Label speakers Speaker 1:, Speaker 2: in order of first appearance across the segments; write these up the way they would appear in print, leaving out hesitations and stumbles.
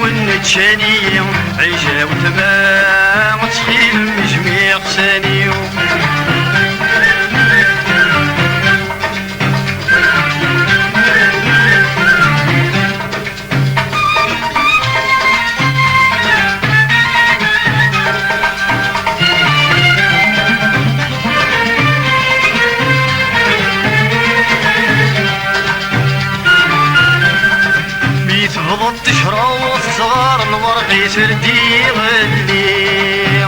Speaker 1: ونتشاني عيشة وتما تخيل جميع قساني تفضل تشرب الصغار الورق يسردي غلي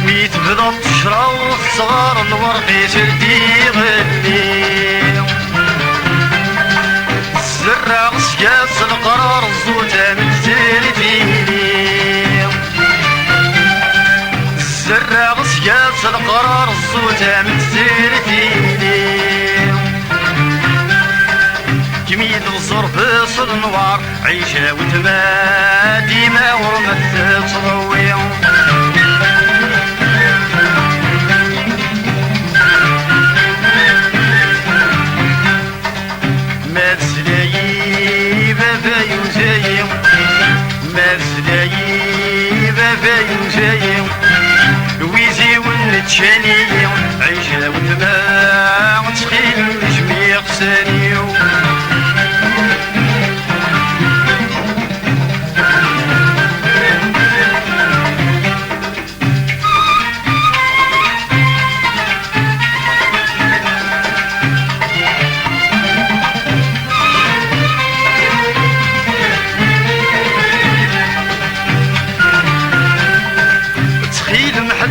Speaker 1: مي تفضل تشرب الصغار الورق يسردي غلي الزرع غسياس القرار الزوجة من زيرتيني الزرع غسياس القرار الزوجة من زيرتيني جميل الظرف النوار عيشة وتما ديما ورمت تضوي ما تسلاي بابا يوزاي ما تسلاي بابا يوزاي ويزي ونتشاني عيشة وتما تخيل جميع قساني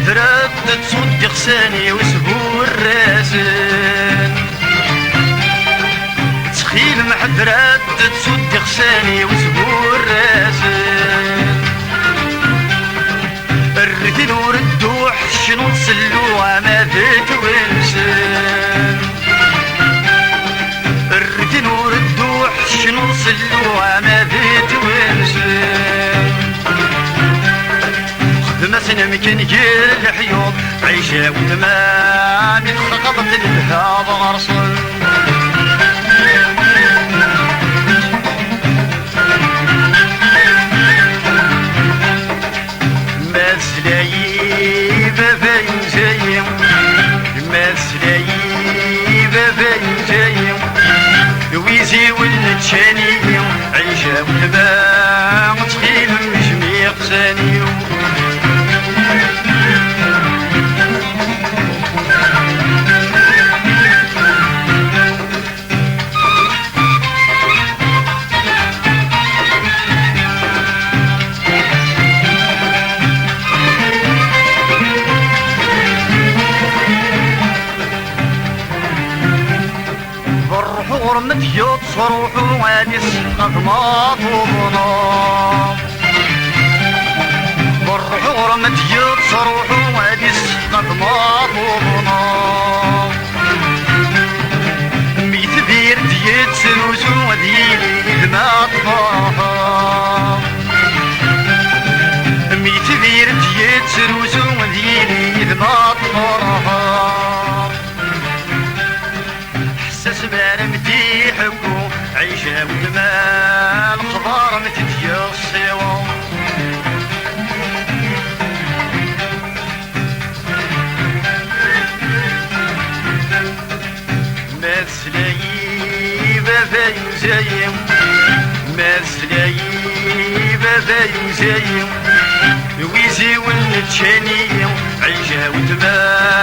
Speaker 1: محذرات تصد غساني وسبو الراسن تخيل محذرات تصد غساني وسبو الراسن الرثن وردوح شنو نسلو ما ذات ونسن الرثن وردوح شنو نسلو ما ذات ونسن خدمتنا مكان جير الحيوط عيشة وتمام خقبت الهاب غرصن ما سلاي بابا يوزاي ما سلاي بابا يوزاي ويزي ونتشاني عيشة وتمام تخيل جميع قساني ورمت يوت صروحو وادي سقط ماطوبنا ورمت يوت صروحو وادي سقط ماطوبنا ميت بير ديت سروسو وديلي ما طفاها ميت بير ديت سروسو وديلي ما طفاها سبار مديحكو عيشة وجمال خضار متديا الصيوة ما تسلاي بابا يوزاي ما تسلاي بابا يوزاي ويزي ونتشاني عيشة وجمال